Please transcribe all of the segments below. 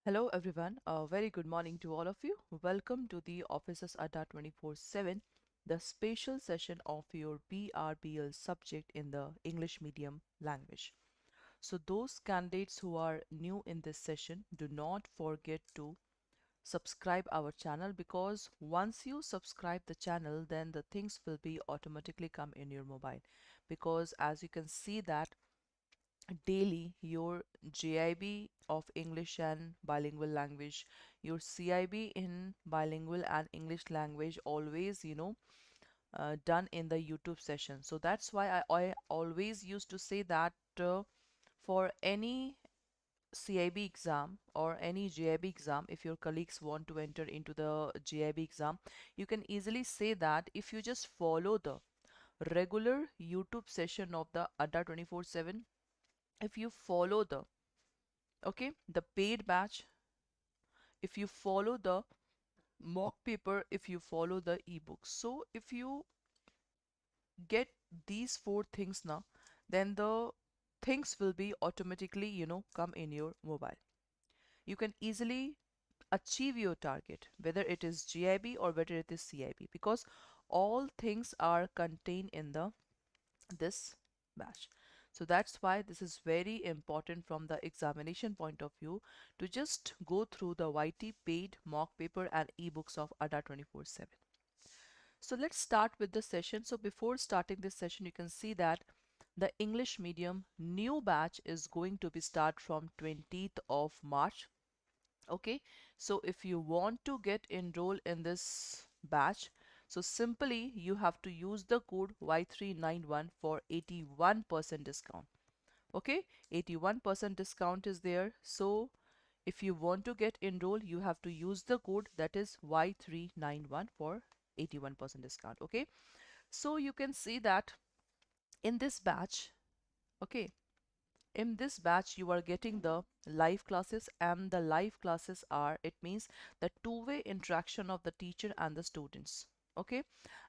Hello everyone, a very good morning to all of you. Welcome to the Officers Adda 24/7, the special session of your BRBL subject in the English medium language. So those candidates who are new in this session, do not forget to subscribe our channel, because once you subscribe the channel, then the things will be automatically come in your mobile, because as you can see that daily your JIB of English and bilingual language, your CIB in bilingual and English language always, done in the YouTube session. So that's why I always used to say that for any CIB exam or any JIB exam, if your colleagues want to enter into the JIB exam, you can easily say that if you just follow the regular YouTube session of the Adda 24/7, if you follow the paid batch, if you follow the mock paper, if you follow the ebook, so if you get these four things now, then the things will be automatically come in your mobile. You can easily achieve your target, whether it is GIB or whether it is CIB, because all things are contained in the this batch. So that's why this is very important from the examination point of view, to just go through the YT paid mock paper and ebooks of Adda 24/7. So let's start with the session. So before starting this session, you can see that the English medium new batch is going to be start from 20th of March. Okay, so if you want to get enrolled in this batch, so simply you have to use the code Y391 for 81% discount. Okay, 81% discount is there. So if you want to get enrolled, you have to use the code that is Y391 for 81% discount. Okay, so you can see that in this batch, okay, in this batch you are getting the live classes, and the live classes are, it means the two-way interaction of the teacher and the students. Okay,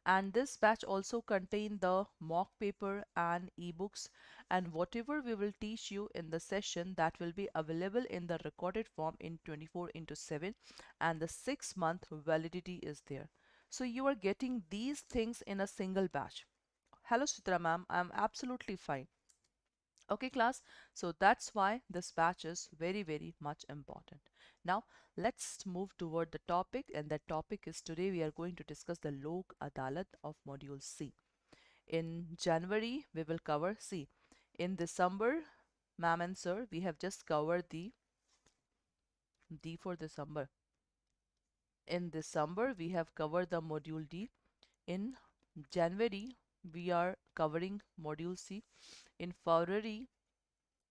and this batch also contain the mock paper and ebooks, and whatever we will teach you in the session, that will be available in the recorded form in 24/7, and the 6-month validity is there. So you are getting these things in a single batch. Hello Chitra ma'am, I'm absolutely fine. Okay class, so that's why this batch is very much important. Now let's move toward the topic, and that topic is, today we are going to discuss the Lok Adalat of module C. In January we will cover C. In December, ma'am and sir, we have just covered the D for December. In December we have covered the module D. In January we are covering module C. In February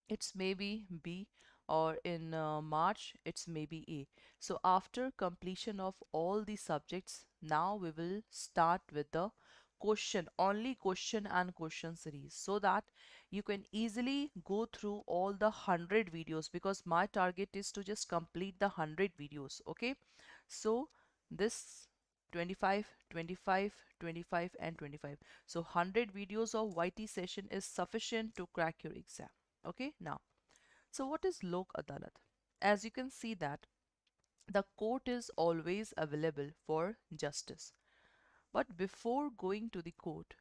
it's maybe B, or in March it's maybe A. So after completion of all the subjects, now we will start with the question, only question and question series, so that you can easily go through all the 100 videos, because my target is to just complete the 100 videos. Okay, so this 25, 25, 25 and 25, so 100 videos of YT session is sufficient to crack your exam. Okay, now, so what is Lok Adalat? As you can see that the court is always available for justice. But before going to the court,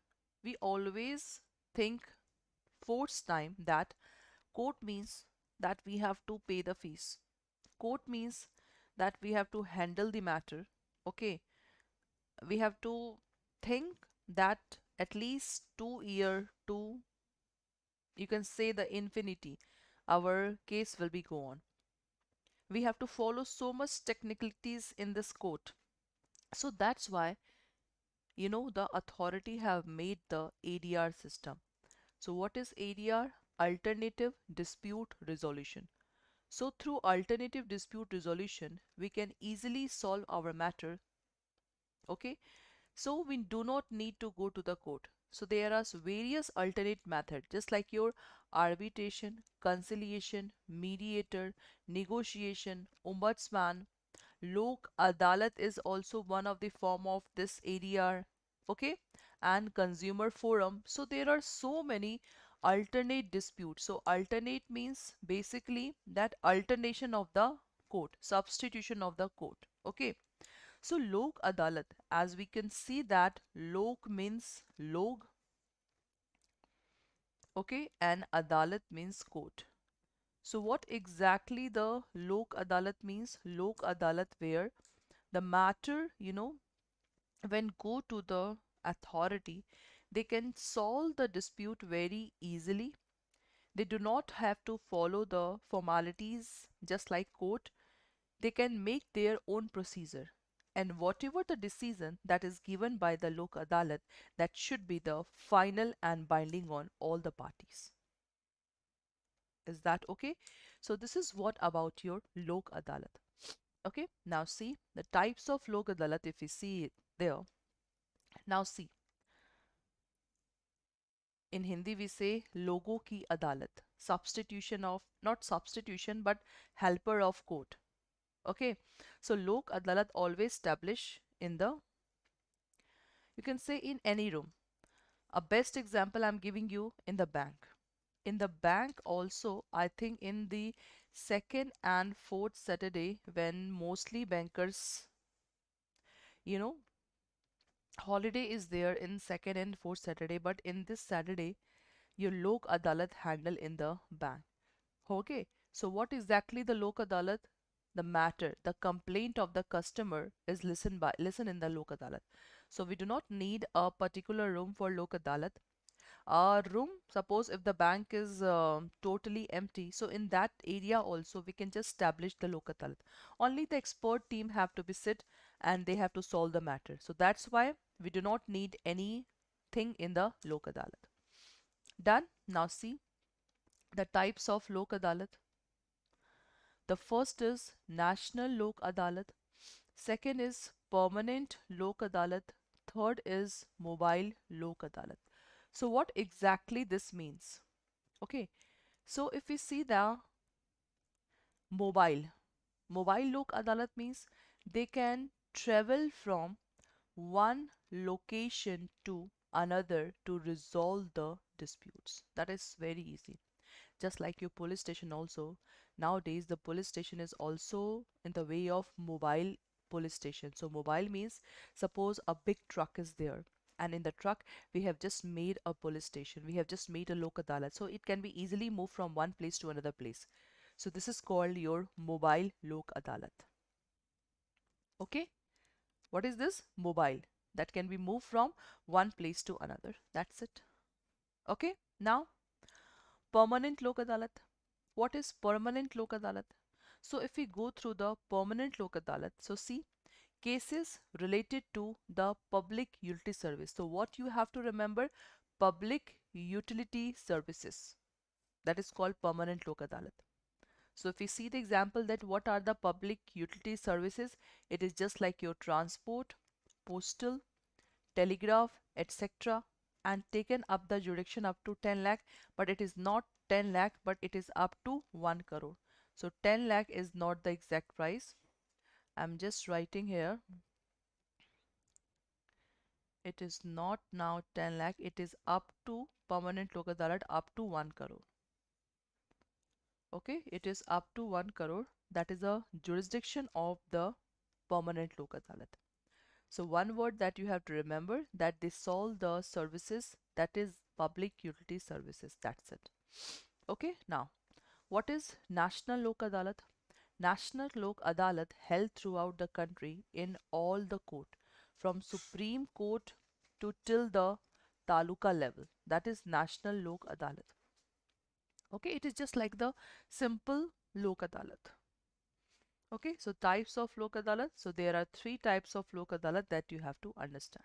we always think first time that court means that we have to pay the fees. Court means that we have to handle the matter. Okay, we have to think that at least 2 year to, you can say, the infinity, our case will be go on. We have to follow so much technicalities in this court. So that's why the authority have made the ADR system. So what is ADR? Alternative dispute resolution. So through alternative dispute resolution, we can easily solve our matter. Okay, so we do not need to go to the court. So there are various alternate methods, just like your arbitration, conciliation, mediator, negotiation, ombudsman. Lok Adalat is also one of the form of this ADR. Okay, and consumer forum. So there are so many alternate disputes. So alternate means basically that alternation of the court, substitution of the court. Okay, so Lok Adalat, as we can see that Lok means log, okay, and Adalat means court. So what exactly the Lok Adalat means? Lok Adalat, where the matter, when go to the authority, they can solve the dispute very easily. They do not have to follow the formalities just like court. They can make their own procedure. And whatever the decision that is given by the Lok Adalat, that should be the final and binding on all the parties. Is that okay? So this is what about your Lok Adalat. Okay, now see the types of Lok Adalat if we see it there. Now see, in Hindi we say logo ki adalat, substitution of, not substitution but helper of court. Okay, so Lok Adalat always establish in the, you can say in any room. A best example I'm giving you in the bank. In the bank also, I think in the second and fourth Saturday when mostly bankers, you know, holiday is there in second and fourth Saturday, but in this Saturday, your Lok Adalat handle in the bank. Okay, so what exactly the Lok Adalat? The matter, the complaint of the customer is listen in the Lok Adalat. So we do not need a particular room for Lok Adalat. A room, suppose if the bank is totally empty, so in that area also we can just establish the Lok Adalat. Only the expert team have to be sit and they have to solve the matter. So that's why we do not need anything in the Lok Adalat. Done. Now see the types of Lok Adalat. The first is National Lok Adalat. Second is Permanent Lok Adalat. Third is Mobile Lok Adalat. So what exactly this means? Okay, so if we see the mobile, mobile Lok Adalat means they can travel from one location to another to resolve the disputes. That is very easy. Just like your police station also, nowadays the police station is also in the way of mobile police station. So mobile means suppose a big truck is there, and in the truck we have just made a police station, we have just made a Lok Adalat, so it can be easily moved from one place to another place. So this is called your mobile Lok Adalat. Okay, what is this? Mobile, that can be moved from one place to another. That's it. Okay, now permanent Lok Adalat. What is permanent Lok Adalat? So if we go through the permanent Lok Adalat, so see cases related to the public utility service. So what you have to remember, public utility services. That is called permanent Lok Adalat. So if we see the example that what are the public utility services, it is just like your transport, postal, telegraph, etc. and taken up the jurisdiction up to 10 lakh, but it is not 10 lakh, but it is up to 1 crore. So 10 lakh is not the exact price. I'm just writing here. It is not now 10 lakh, it is up to permanent Lok Adalat up to 1 crore. Okay, it is up to 1 crore. That is a jurisdiction of the permanent Lok Adalat. So one word that you have to remember, that they solve the services, that is public utility services. That's it. Okay, now what is National Lok Adalat? National Lok Adalat held throughout the country in all the court, from Supreme Court to till the Taluka level. That is National Lok Adalat. Okay, it is just like the simple Lok Adalat. Okay, so types of Lok Adalat. So there are three types of Lok Adalat that you have to understand.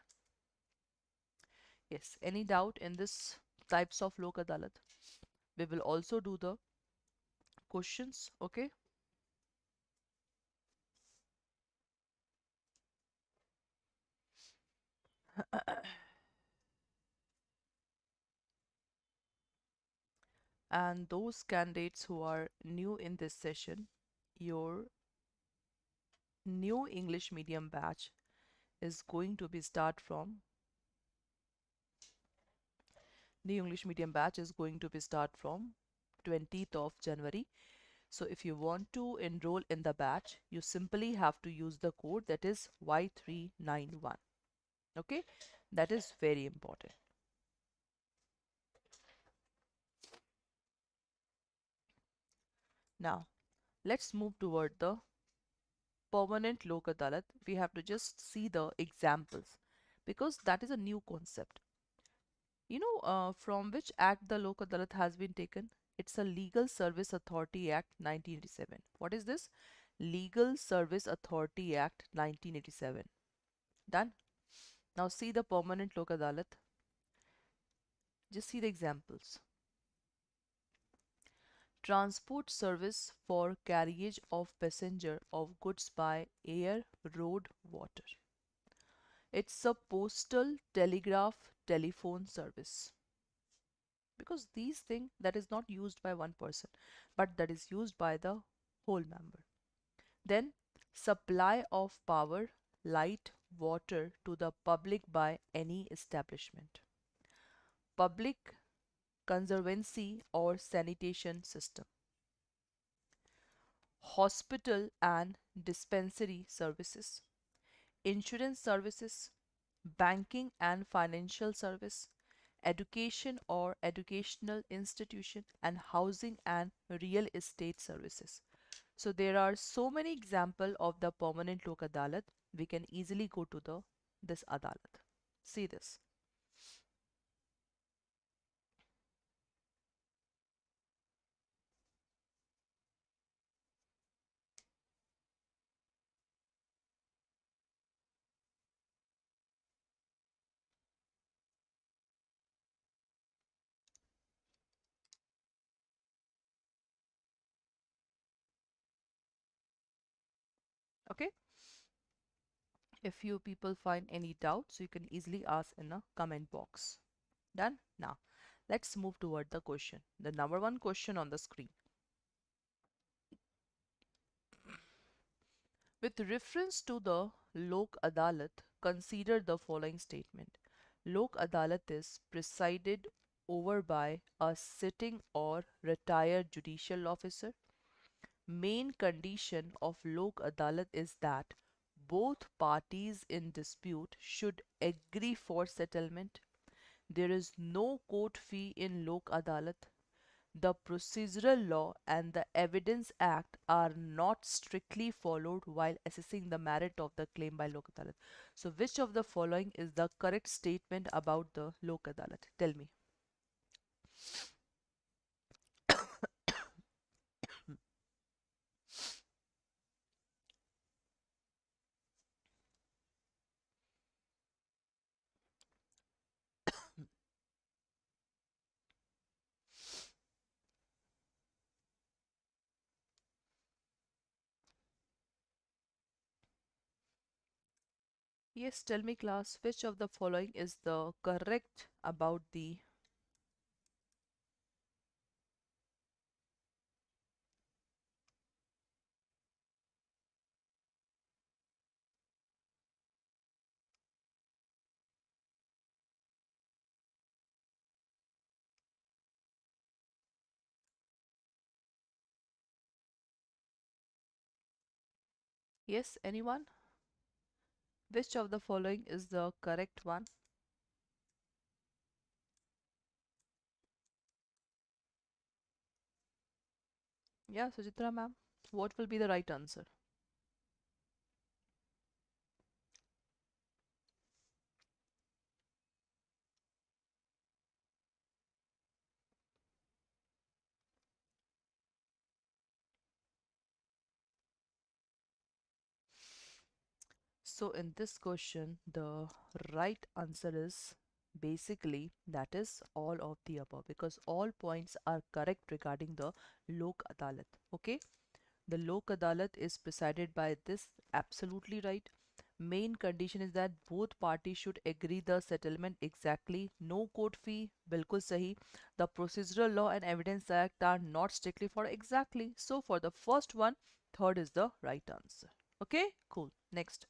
Yes, any doubt in this types of Lok Adalat? We will also do the questions. Okay. And those candidates who are new in this session, your new English medium batch is going to be start from new English medium batch is going to be start from 20th of January. So if you want to enroll in the batch, you simply have to use the code that is Y391. Okay, that is very important. Now, let's move toward the permanent Lok Adalat. We have to just see the examples because that is a new concept. From which act the Lok Adalat has been taken? It's a Legal Service Authority Act 1987. What is this? Legal Service Authority Act 1987. Done. Now see the permanent Lok Adalat. Just see the examples. Transport service for carriage of passenger of goods by air, road, water. It's a postal, telegraph, telephone service. Because these things that is not used by one person, but that is used by the whole member. Then supply of power, light, water to the public by any establishment. Public conservancy or sanitation system. Hospital and dispensary services. Insurance services. Banking and financial service. Education or educational institution, and housing and real estate services. So there are so many examples of the permanent Lok Adalat. We can easily go to the this Adalat. See this. Okay. If you people find any doubts, you can easily ask in a comment box. Done? Now, let's move toward the question. The number one question on the screen. With reference to the Lok Adalat, consider the following statement. Lok Adalat is presided over by a sitting or retired judicial officer. Main condition of Lok Adalat is that both parties in dispute should agree for settlement. There is no court fee in Lok Adalat. The procedural law and the Evidence Act are not strictly followed while assessing the merit of the claim by Lok Adalat. So, which of the following is the correct statement about the Lok Adalat? Tell me. Yes, tell me, class, which of the following is the correct about the. Yes, anyone? Which of the following is the correct one? Yeah, Sujitra ma'am. What will be the right answer? So in this question, the right answer is basically that is all of the above because all points are correct regarding the Lok Adalat. Okay, the Lok Adalat is presided by this, absolutely right. Main condition is that both parties should agree the settlement, exactly. No court fee, bilkul sahi. The procedural law and evidence act are not strictly for, exactly. So for the first one, third is the right answer. Okay, cool. Next.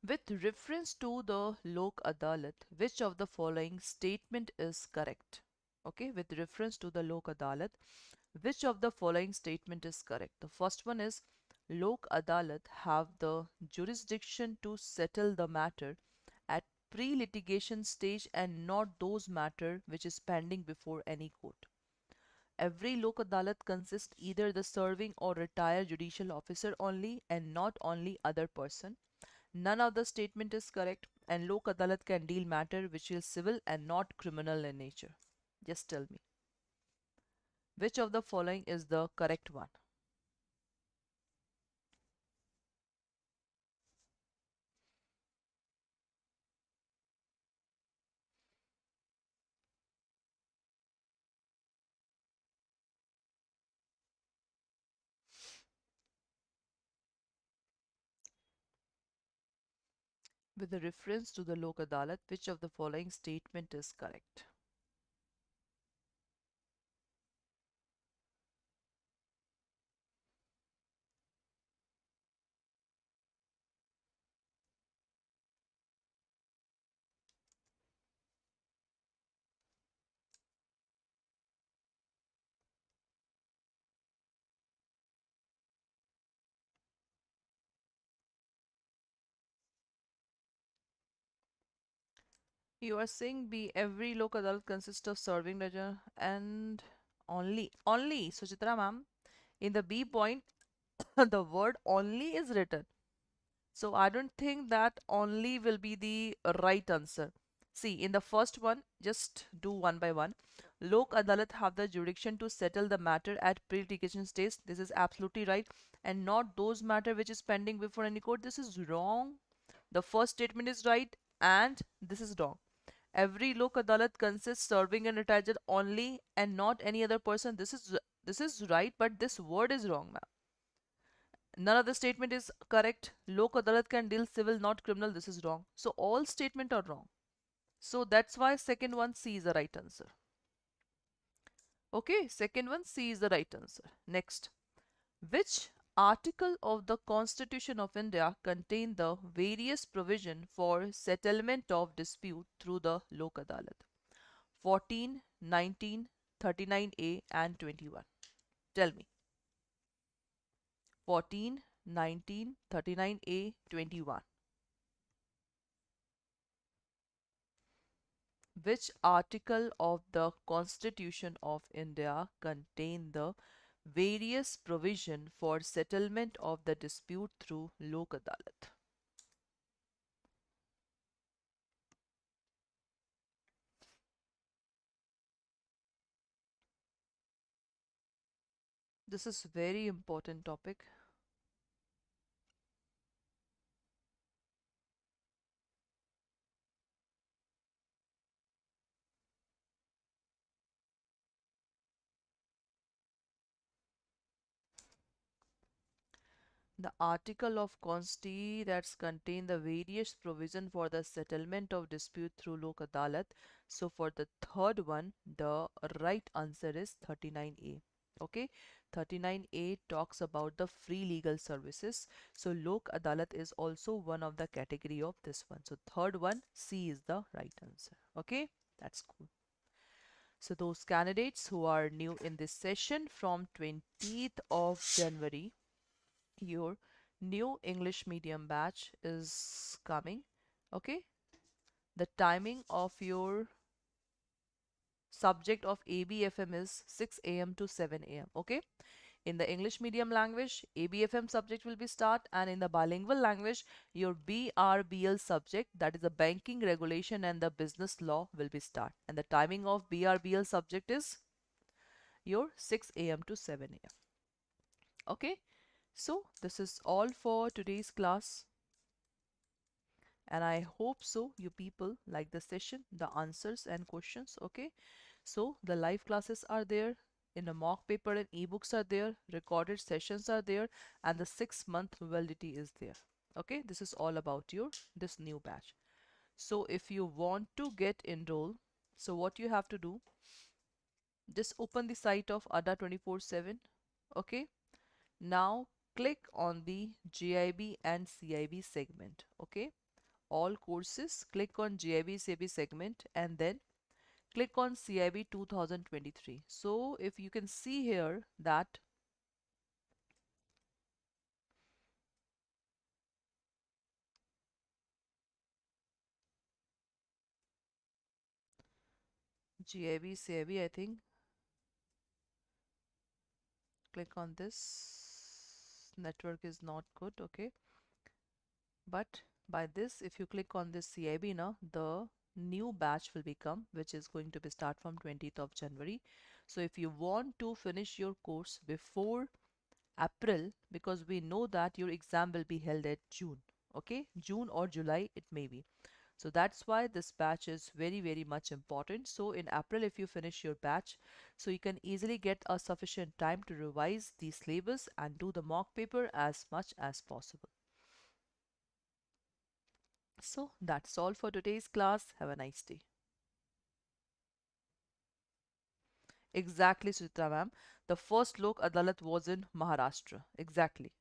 With reference to the Lok Adalat, which of the following statement is correct? Okay, with reference to the Lok Adalat, which of the following statement is correct? The first one is Lok Adalat have the jurisdiction to settle the matter at pre-litigation stage and not those matter which is pending before any court. Every Lok Adalat consists either the serving or retired judicial officer only and not only other person. None of the statement is correct and Lok Adalat can deal matter which is civil and not criminal in nature. Just tell me, which of the following is the correct one? With the reference to the Lok Adalat, which of the following statement is correct? You are saying B, every Lok Adalat consists of serving ledger and only. So Chitra ma'am, in the B point, the word only is written. So I don't think that only will be the right answer. See, in the first one, just do one by one. Lok Adalat have the jurisdiction to settle the matter at pre-litigation stage. This is absolutely right. And not those matter which is pending before any court. This is wrong. The first statement is right and this is wrong. Every Lok Adalat consists serving and retired judge only and not any other person. This is right, but this word is wrong, ma'am. None of the statement is correct. Lok Adalat can deal civil, not criminal. This is wrong. So all statement are wrong. So that's why second one C is the right answer. Okay, second one C is the right answer. Next, which article of the Constitution of India contain the various provision for settlement of dispute through the Lok Adalat? 14, 19, 39A and 21. Tell me. 14, 19, 39A, 21. Which article of the Constitution of India contain the various provision for settlement of the dispute through Lok Adalat? This is very important topic. The article of Consti that's contain the various provision for the settlement of dispute through Lok Adalat. So for the third one, the right answer is 39A. Okay, 39A talks about the free legal services. So Lok Adalat is also one of the category of this one. So third one, C is the right answer. Okay, that's cool. So those candidates who are new in this session from 20th of January, your new English medium batch is coming. Okay, the timing of your subject of ABFM is 6 a.m. to 7 a.m. Okay, in the English medium language, ABFM subject will be start, and in the bilingual language, your BRBL subject, that is the banking regulation and the business law, will be start, and the timing of BRBL subject is your 6 a.m. to 7 a.m. Okay, so this is all for today's class, and I hope so you people like the session, the answers and questions. Okay, so the live classes are there, in a mock paper and ebooks are there, recorded sessions are there, and the 6 month validity is there. Okay, this is all about your this new batch. So if you want to get enrolled, so what you have to do, just open the site of Adda 24/7. Okay, now click on the JIB and CIB segment. Okay, all courses, click on JIB CIB segment and then click on CIB 2023. So if you can see here that GIB, CIB, I think, click on this. Network is not good, okay. But by this, if you click on this CIB now, the new batch will become, which is going to be start from 20th of January. So if you want to finish your course before April, because we know that your exam will be held at June, okay, June or July it may be. So that's why this batch is very, very much important. So in April, if you finish your batch, so you can easily get a sufficient time to revise the syllabus and do the mock paper as much as possible. So that's all for today's class. Have a nice day. Exactly, Sujita ma'am. The first Lok Adalat was in Maharashtra. Exactly.